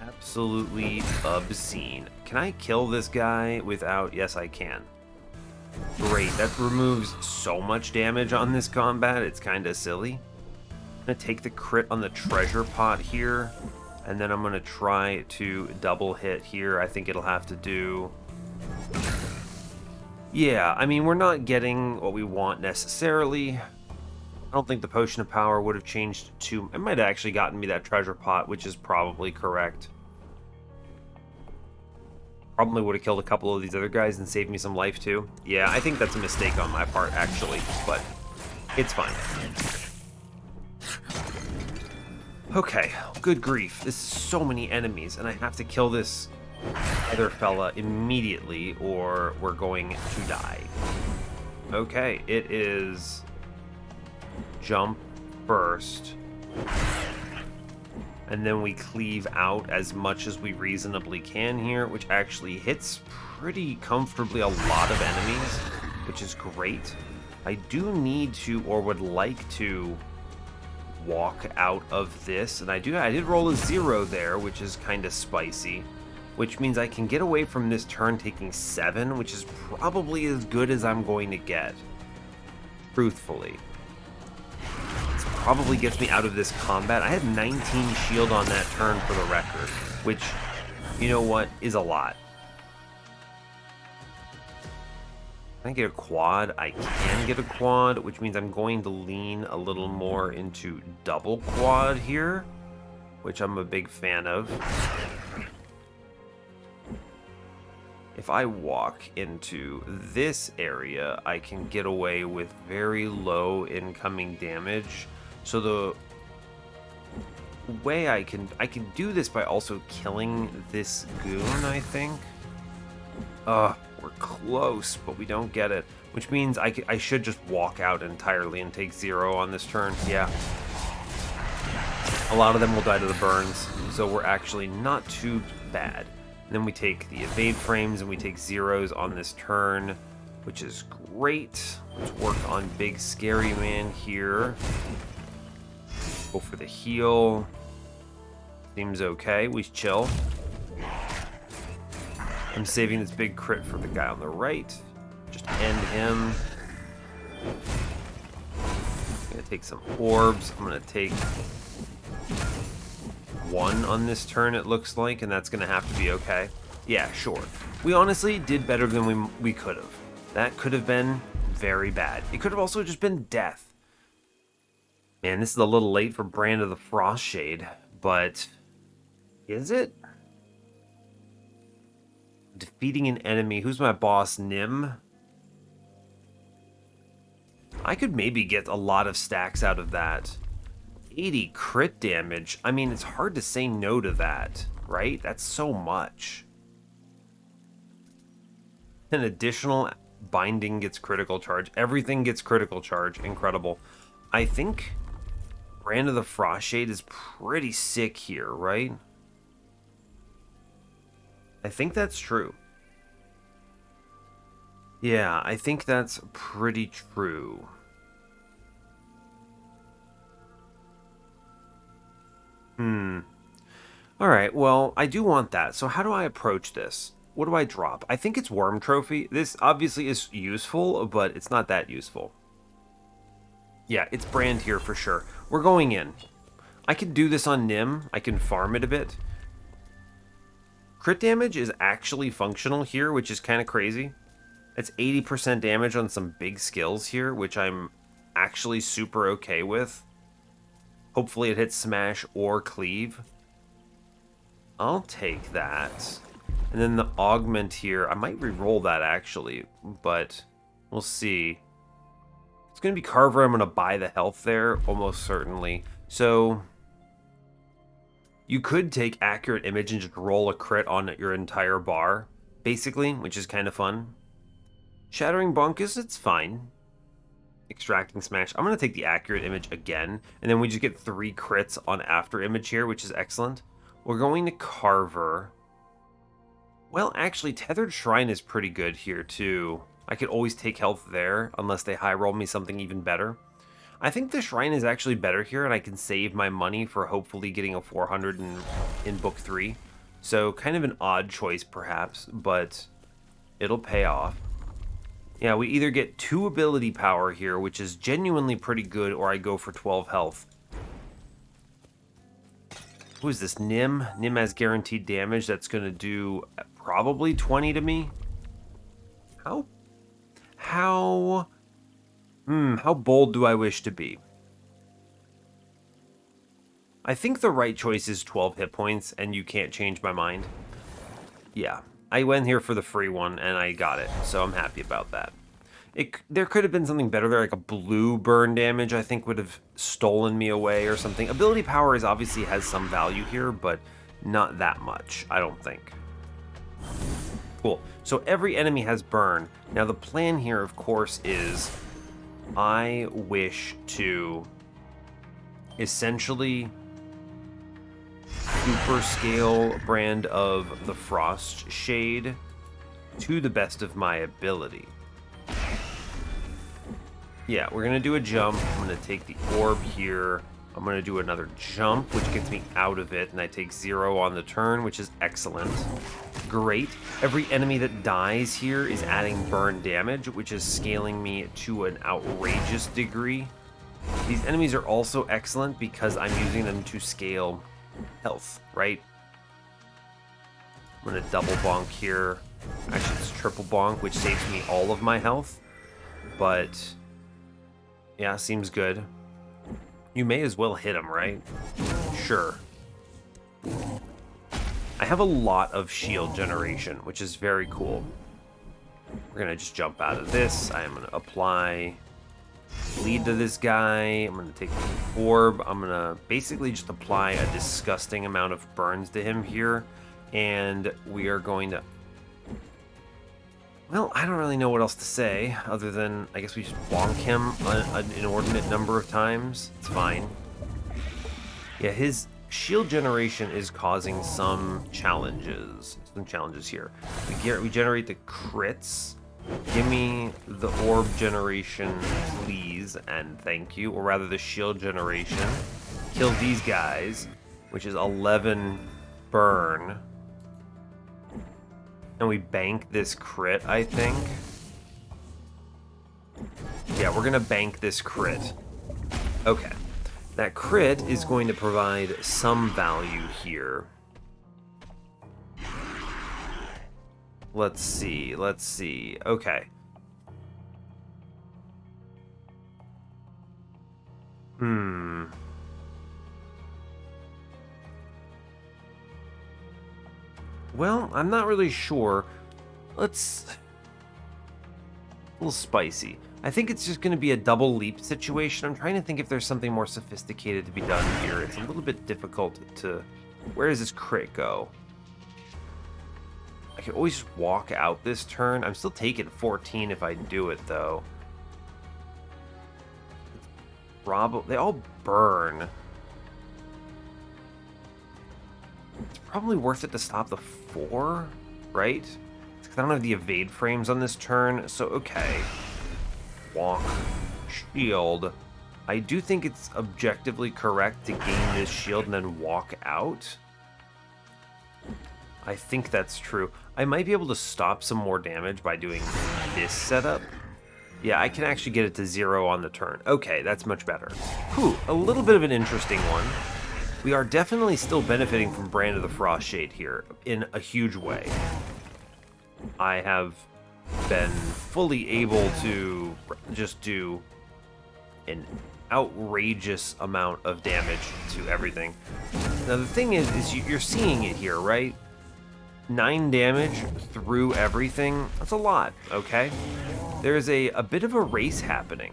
Absolutely obscene. Can I kill this guy without... Yes, I can. Great, that removes so much damage on this combat, it's kind of silly. I'm going to take the crit on the treasure pot here, and then I'm going to try to double hit here. I think it'll have to do... Yeah, I mean, we're not getting what we want necessarily. I don't think the Potion of Power would have changed too... It might have actually gotten me that treasure pot, which is probably correct. Probably would have killed a couple of these other guys and saved me some life too. Yeah, I think that's a mistake on my part, actually, but it's fine. Okay, good grief. This is so many enemies, and I have to kill this other fella immediately, or we're going to die. Okay, it is... Jump first, and then we cleave out as much as we reasonably can here, which actually hits pretty comfortably a lot of enemies, which is great. I do need to, or would like to, walk out of this, and I did roll a 0 there, which is kind of spicy, which means I can get away from this turn taking 7, which is probably as good as I'm going to get. truthfully. This probably gets me out of this combat. I had 19 shield on that turn for the record, which, you know what, is a lot. Can I get a quad? I can get a quad, which means I'm going to lean a little more into double quad here, which I'm a big fan of. If I walk into this area, I can get away with very low incoming damage. So the way I can do this by also killing this goon, I think. We're close, but we don't get it, which means I should just walk out entirely and take 0 on this turn. Yeah. A lot of them will die to the burns, so we're actually not too bad. And then we take the evade frames and we take 0s on this turn, which is great. Let's work on big scary man here. Go for the heal. Seems okay. We chill. I'm saving this big crit for the guy on the right. Just end him. I'm gonna take some orbs. I'm gonna take 1 on this turn, it looks like, and that's gonna have to be okay. Yeah, sure. We honestly did better than we could have. That could have been very bad. It could have also just been death. Man, this is a little late for Brand of the Frostshade, but is it? Defeating an enemy. Who's my boss? Nim? I could maybe get a lot of stacks out of that. 80 crit damage. I mean, it's hard to say no to that, right? That's so much. An additional binding gets critical charge. Everything gets critical charge. Incredible. I think Brand of the Frostshade is pretty sick here, right? I think that's true. Yeah, I think that's pretty true. Alright, well, I do want that. So how do I approach this? What do I drop? I think it's Worm Trophy. This obviously is useful, but it's not that useful. Yeah, it's Brand here for sure. We're going in. I can do this on Nim. I can farm it a bit. Crit damage is actually functional here, which is kind of crazy. It's 80% damage on some big skills here, which I'm actually super okay with. Hopefully it hits Smash or Cleave. I'll take that. And then the Augment here, I might re-roll that actually, but we'll see. It's going to be Carver. I'm going to buy the health there, almost certainly. So you could take Accurate Image and just roll a crit on your entire bar, basically, which is kind of fun. Shattering Bunkus, it's fine. Extracting Smash. I'm going to take the Accurate Image again, and then we just get 3 crits on After Image here, which is excellent. We're going to Carver. Well, actually, Tethered Shrine is pretty good here, too. I could always take health there, unless they high roll me something even better. I think the Shrine is actually better here, and I can save my money for hopefully getting a 400 in Book 3. So, kind of an odd choice, perhaps, but it'll pay off. Yeah, we either get 2 ability power here, which is genuinely pretty good, or I go for 12 health. Who is this? Nim? Nim has guaranteed damage. That's going to do probably 20 to me. How bold do I wish to be? I think the right choice is 12 hit points, and you can't change my mind. Yeah, I went here for the free one, and I got it, so I'm happy about that. There could have been something better there, like a blue burn damage, I think would have stolen me away or something. Ability power obviously has some value here, but not that much, I don't think. Cool. So every enemy has burn. Now the plan here, of course, is I wish to essentially super scale Brand of the Frostshade to the best of my ability. Yeah, we're going to do a jump. I'm going to take the orb here. I'm going to do another jump, which gets me out of it, and I take 0 on the turn, which is excellent. great. Every enemy that dies here is adding burn damage, which is scaling me to an outrageous degree. These enemies are also excellent because I'm using them to scale health, right? I'm gonna double bonk here. Actually, it's triple bonk, which saves me all of my health. But yeah, seems good. You may as well hit him, right? Sure. I have a lot of shield generation, which is very cool. We're gonna just jump out of this. I am gonna apply lead to this guy. I'm gonna take the orb. I'm gonna basically just apply a disgusting amount of burns to him here. And we are going to... Well, I don't really know what else to say, other than I guess we just bonk him an inordinate number of times. It's fine. Yeah, his shield generation is causing some challenges. Here. We generate the crits. Give me the orb generation, please, and thank you. Or rather, the shield generation. Kill these guys, which is 11 burn. And we bank this crit, I think. Yeah, we're gonna bank this crit. Okay. That crit is going to provide some value here. Let's see. Okay. Well, I'm not really sure. Let's... A little spicy. I think it's just going to be a double leap situation. I'm trying to think if there's something more sophisticated to be done here. It's a little bit difficult to... Where does this crit go? I can always just walk out this turn. I'm still taking 14 if I do it, though. They all burn. It's probably worth it to stop the 4, right? Because I don't have the evade frames on this turn, so okay. Walk. Shield. I do think it's objectively correct to gain this shield and then walk out. I think that's true. I might be able to stop some more damage by doing this setup. Yeah, I can actually get it to 0 on the turn. Okay, that's much better. Whew, a little bit of an interesting one. We are definitely still benefiting from Brand of the Frostshade here in a huge way. I have been fully able to just do an outrageous amount of damage to everything. Now the thing is you're seeing it here, right? 9 damage through everything. That's a lot, okay? There's a bit of a race happening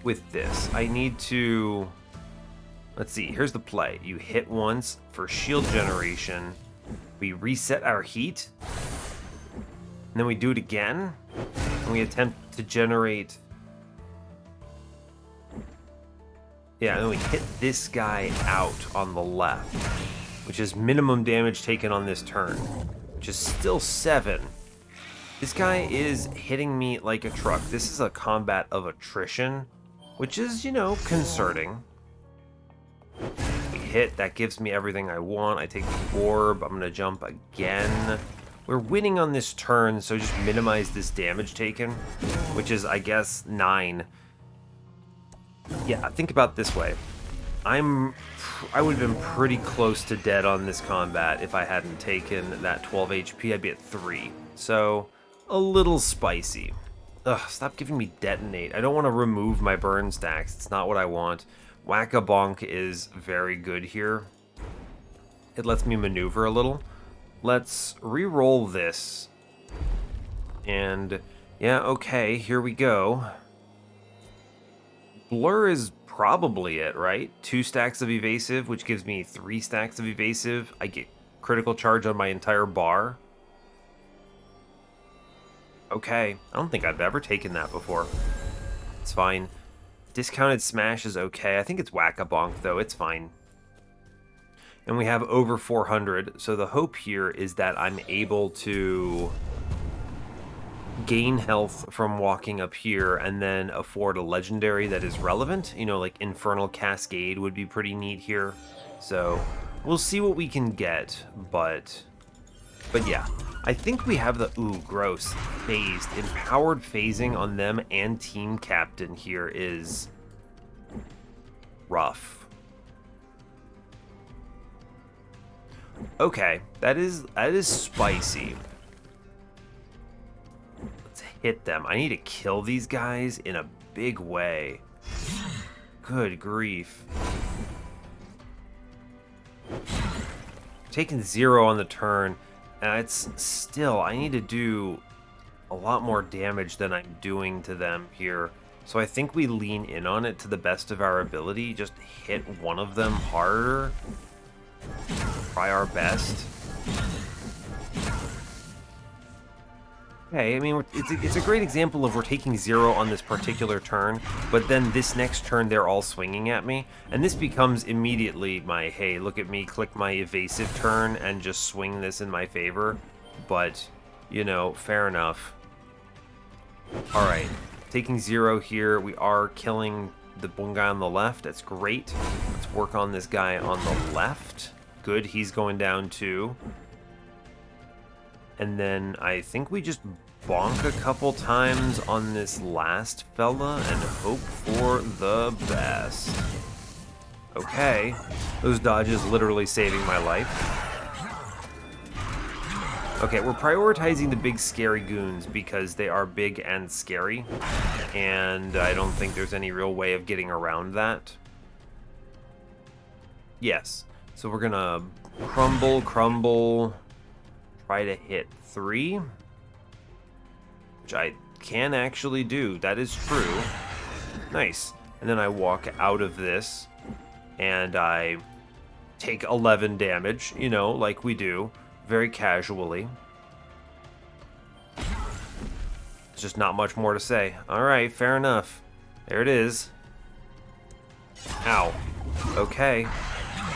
with this. I need to... Let's see, here's the play. You hit once for shield generation. We reset our heat. And then we do it again. And we attempt to generate... Yeah, and then we hit this guy out on the left, which is minimum damage taken on this turn, which is still 7. This guy is hitting me like a truck. This is a combat of attrition, which is, you know, concerning. We hit, that gives me everything I want. I take the orb, I'm gonna jump again. We're winning on this turn, so just minimize this damage taken, which is, I guess, 9. Yeah, think about it this way. I would have been pretty close to dead on this combat if I hadn't taken that 12 HP. I'd be at 3. So, a little spicy. Ugh, stop giving me detonate. I don't want to remove my burn stacks. It's not what I want. Whack-a-bonk is very good here. It lets me maneuver a little. Let's re-roll this. And, yeah, okay, here we go. Blur is probably it, right? 2 stacks of evasive, which gives me 3 stacks of evasive. I get critical charge on my entire bar. Okay, I don't think I've ever taken that before. It's fine. Discounted smash is okay. I think it's whack-a-bonk, though. It's fine. And we have over 400, so the hope here is that I'm able to gain health from walking up here and then afford a legendary that is relevant. You know, like Infernal Cascade would be pretty neat here. So we'll see what we can get, but But yeah, I think we have the, ooh, gross, phased. Empowered phasing on them and team captain here is rough. Okay, that is spicy. Let's hit them. I need to kill these guys in a big way. Good grief. Taking 0 on the turn, and it's still, I need to do a lot more damage than I'm doing to them here. So I think we lean in on it to the best of our ability. Just hit one of them harder. Try our best. Okay, I mean, it's a great example of we're taking 0 on this particular turn, but then this next turn they're all swinging at me, and this becomes immediately my, hey, look at me, click my evasive turn and just swing this in my favor. But, you know, fair enough. Alright, taking 0 here. We are killing the one guy on the left. That's great. Let's work on this guy on the left. Good, he's going down too. And then I think we just bonk a couple times on this last fella and hope for the best. Okay, those dodges literally saving my life. Okay, we're prioritizing the big scary goons because they are big and scary, and I don't think there's any real way of getting around that. Yes, so we're gonna crumble, try to hit 3, which I can actually do. That is true. Nice. And then I walk out of this, and I take 11 damage, you know, like we do, very casually. There's just not much more to say. Alright, fair enough. There it is. Ow. Okay.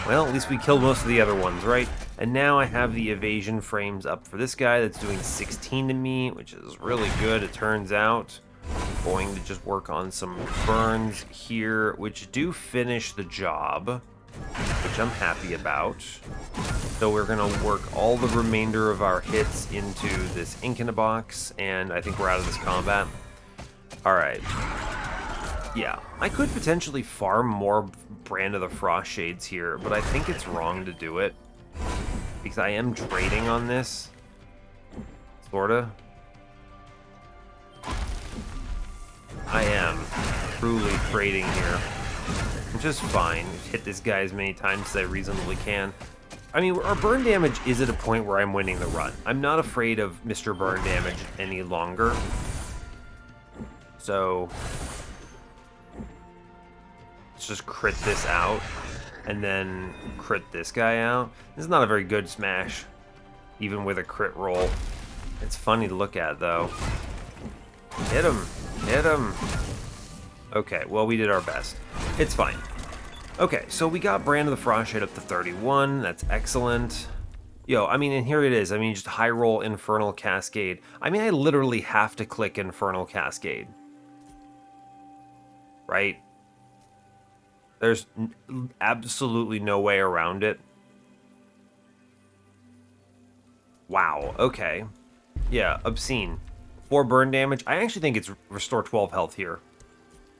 Well, at least we killed most of the other ones, right? And now I have the evasion frames up for this guy that's doing 16 to me, which is really good, it turns out. Going to just work on some burns here, which do finish the job, which I'm happy about. So we're going to work all the remainder of our hits into this ink in a box, and I think we're out of this combat. Alright. Yeah, I could potentially farm more Brand of the Frost Shades here, but I think it's wrong to do it. Because I am trading on this. Sorta. I am truly trading here. Which is fine. Hit this guy as many times as I reasonably can. I mean, our burn damage is at a point where I'm winning the run. I'm not afraid of Mr. Burn damage any longer. So let's just crit this out. And then crit this guy out. This is not a very good smash, even with a crit roll. It's funny to look at, though. Hit him! Hit him! Okay, well, we did our best. It's fine. Okay, so we got Brand of the Frost Shade up to 31. That's excellent. Yo, I mean, and here it is. I mean, just high roll Infernal Cascade. I mean, I literally have to click Infernal Cascade. Right? There's absolutely no way around it. Wow, okay. Yeah, obscene. 4 burn damage. I actually think it's restore 12 health here.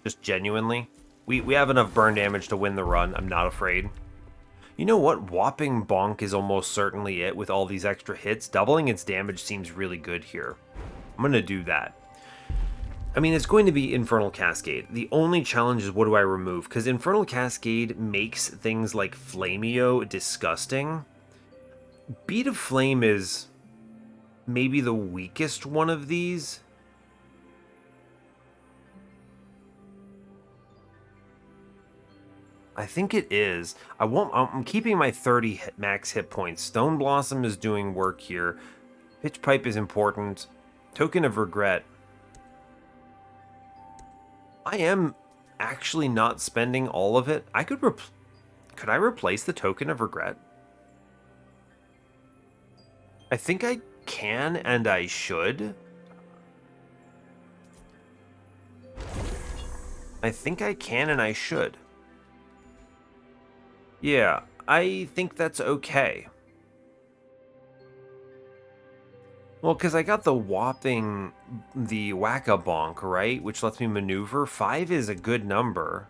Just genuinely. We have enough burn damage to win the run. I'm not afraid. You know what? Whopping Bonk is almost certainly it with all these extra hits. Doubling its damage seems really good here. I'm going to do that. I mean, it's going to be Infernal Cascade. The only challenge is what do I remove? Because Infernal Cascade makes things like Flameo disgusting. Beat of Flame is maybe the weakest one of these. I think it is. I'm keeping my 30 max hit points. Stone Blossom is doing work here. Pitch Pipe is important. Token of Regret. I am actually not spending all of it. I could I replace the Token of Regret? I think I can and I should. I think I can and I should. Yeah, I think that's okay. Well, because I got the whack-a-bonk, right? Which lets me maneuver. 5 is a good number.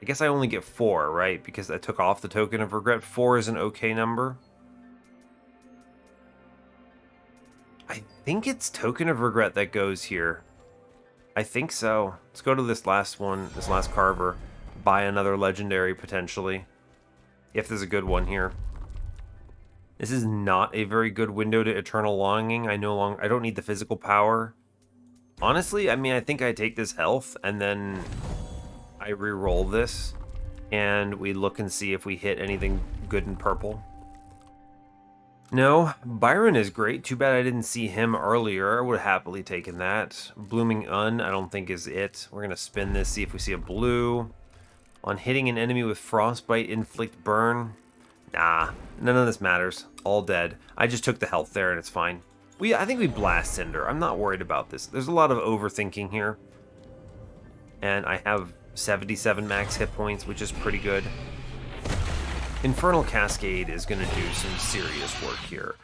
I guess I only get 4, right? Because I took off the token of regret. 4 is an okay number. I think it's token of regret that goes here. I think so. Let's go to this last one, this last carver. Buy another legendary, potentially. If there's a good one here. This is not a very good window to Eternal Longing. I don't need the physical power. Honestly, I mean, I think I take this health, and then I re-roll this, and we look and see if we hit anything good in purple. No, Byron is great. Too bad I didn't see him earlier. I would have happily taken that. Blooming Un, I don't think is it. We're going to spin this, see if we see a blue. On hitting an enemy with Frostbite, inflict burn. Nah, none of this matters. All dead. I just took the health there and it's fine. I think we blast Cynder. I'm not worried about this. There's a lot of overthinking here. And I have 77 max hit points, which is pretty good. Infernal Cascade is going to do some serious work here.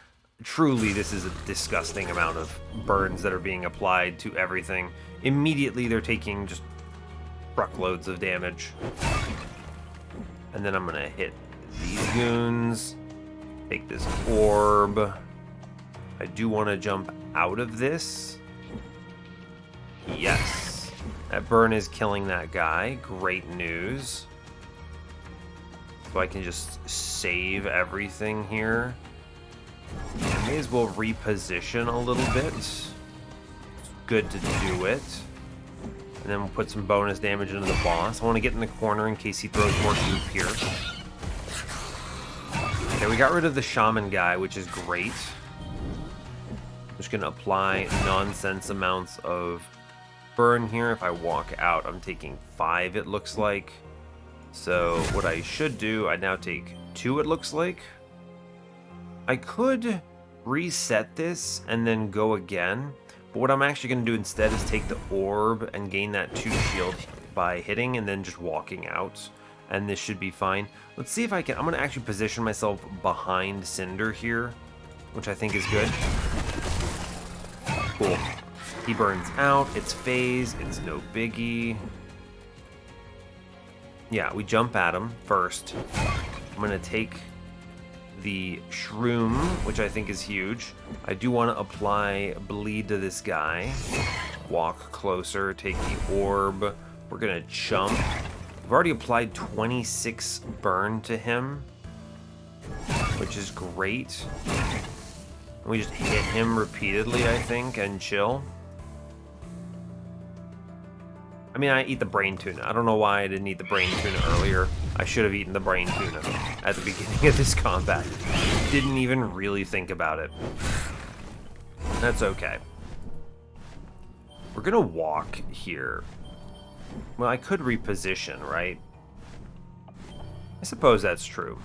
Truly, this is a disgusting amount of burns that are being applied to everything. Immediately, they're taking just truckloads of damage. And then I'm going to hit these goons. Take this orb. I do want to jump out of this. Yes. That burn is killing that guy. Great news. So I can just save everything here. I may as well reposition a little bit. It's good to do it. And then we'll put some bonus damage into the boss. I want to get in the corner in case he throws more goop here. Okay, we got rid of the shaman guy, which is great. Just going to apply nonsense amounts of burn here. If I walk out, I'm taking 5, it looks like. So what I should do, I now take 2, it looks like. I could reset this and then go again, but what I'm actually going to do instead is take the orb and gain that 2 shield by hitting and then just walking out, and this should be fine. Let's see if I can. I'm going to actually position myself behind Cynder here, which I think is good. Cool. He burns out. It's phase. It's no biggie. Yeah, we jump at him first. I'm going to take the shroom, which I think is huge. I do want to apply bleed to this guy. Walk closer, take the orb. We're going to jump. I've already applied 26 burn to him, which is great. We just hit him repeatedly, I think, and chill. I mean, I eat the brain tuna. I don't know why I didn't eat the brain tuna earlier. I should have eaten the brain tuna at the beginning of this combat. Didn't even really think about it. That's okay. We're gonna walk here. Well, I could reposition, right? I suppose that's true.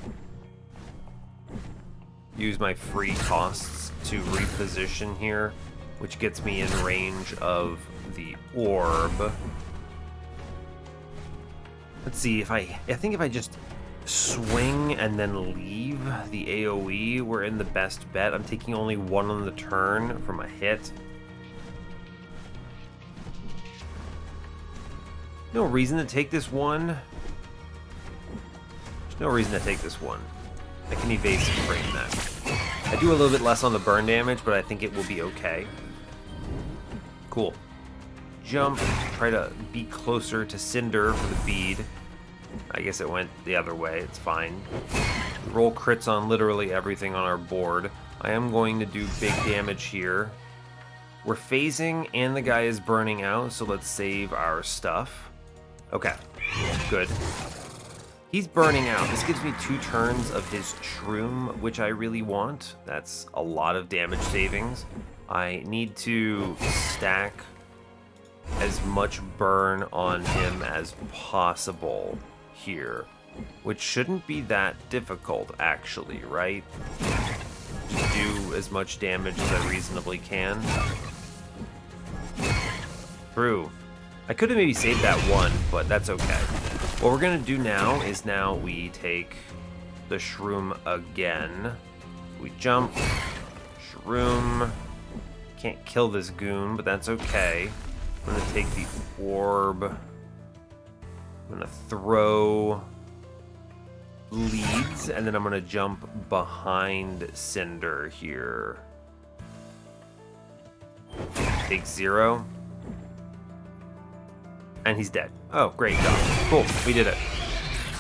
Use my free costs to reposition here, which gets me in range of the orb. Let's see, I think if I just swing and then leave the AoE, we're in the best bet. I'm taking only 1 on the turn from a hit. No reason to take this one. There's no reason to take this one. I can evasive frame that. I do a little bit less on the burn damage, but I think it will be okay. Cool. Jump, try to be closer to Cynder for the bead. I guess it went the other way, it's fine. Roll crits on literally everything on our board. I am going to do big damage here. We're phasing and the guy is burning out, so let's save our stuff. Okay, good. He's burning out. This gives me 2 turns of his shroom, which I really want. That's a lot of damage savings. I need to stack as much burn on him as possible here, which shouldn't be that difficult, actually, right? Just do as much damage as I reasonably can. True. I could have maybe saved that 1, but that's okay. What we're gonna do now is we take the shroom again. We jump, room. Can't kill this goon, but that's okay. I'm gonna take the orb. I'm gonna throw leads, and then I'm gonna jump behind Cynder here. Take 0. And he's dead. Oh, great job. Cool, we did it.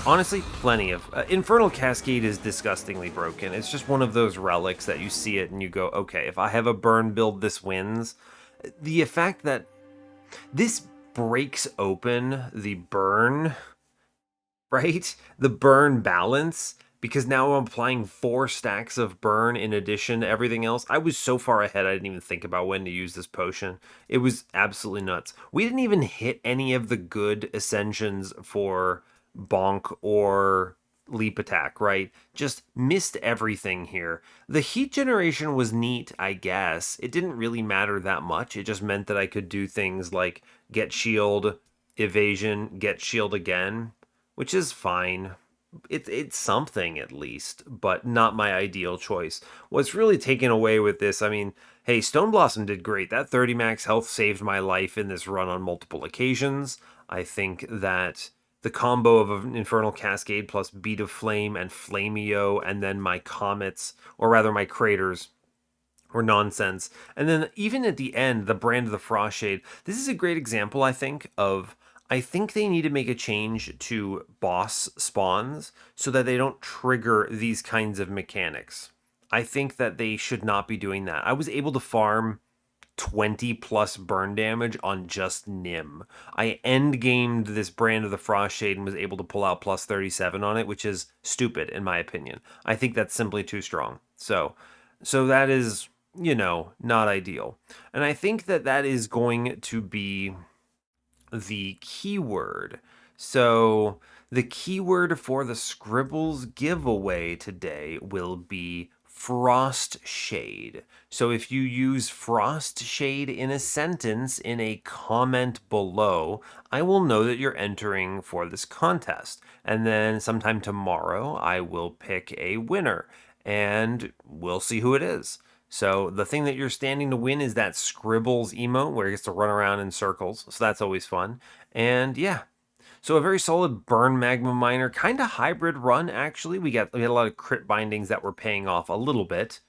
Honestly, plenty of... Infernal Cascade is disgustingly broken. It's just one of those relics that you see it and you go, okay, if I have a burn build, this wins. The fact that this breaks open the burn, right? The burn balance, because now I'm applying 4 stacks of burn in addition to everything else. I was so far ahead, I didn't even think about when to use this potion. It was absolutely nuts. We didn't even hit any of the good ascensions for bonk or leap attack, right? Just missed everything here. The heat generation was neat, I guess. It didn't really matter that much. It just meant that I could do things like get shield, evasion, get shield again, which is fine. It's something at least, but not my ideal choice. What's really taken away with this, I mean, hey, Stone Blossom did great. That 30 max health saved my life in this run on multiple occasions. I think that the combo of an Infernal Cascade plus Beat of Flame and Flameo, and then my comets, or rather my craters, were nonsense. And then even at the end, the Brand of the Frostshade, this is a great example, I think, of... I think they need to make a change to boss spawns so that they don't trigger these kinds of mechanics. I think that they should not be doing that. I was able to farm 20 plus burn damage on just Nim. I end-gamed this Brand of the Frostshade and was able to pull out plus 37 on it, which is stupid in my opinion. I think that's simply too strong. So that is, you know, not ideal. And I think that that is going to be the keyword. So the keyword for the Scribbles giveaway today will be Frost Shade. So if you use Frost Shade in a sentence in a comment below, I will know that you're entering for this contest. And then sometime tomorrow, I will pick a winner and we'll see who it is. So the thing that you're standing to win is that Scribbles emote where he gets to run around in circles. So that's always fun. And yeah, so a very solid burn Magma Miner, kind of hybrid run actually. We had a lot of crit bindings that were paying off a little bit.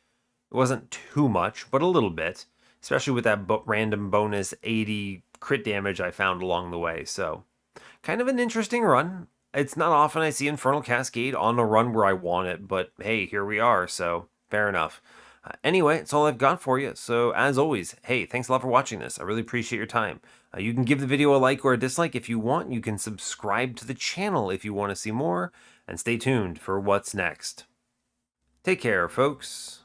It wasn't too much, but a little bit, especially with that random bonus 80 crit damage I found along the way. So kind of an interesting run. It's not often I see Infernal Cascade on a run where I want it, but hey, here we are, so fair enough. Anyway, that's all I've got for you. So as always, hey, thanks a lot for watching this. I really appreciate your time. You can give the video a like or a dislike if you want. You can subscribe to the channel if you want to see more. And stay tuned for what's next. Take care, folks.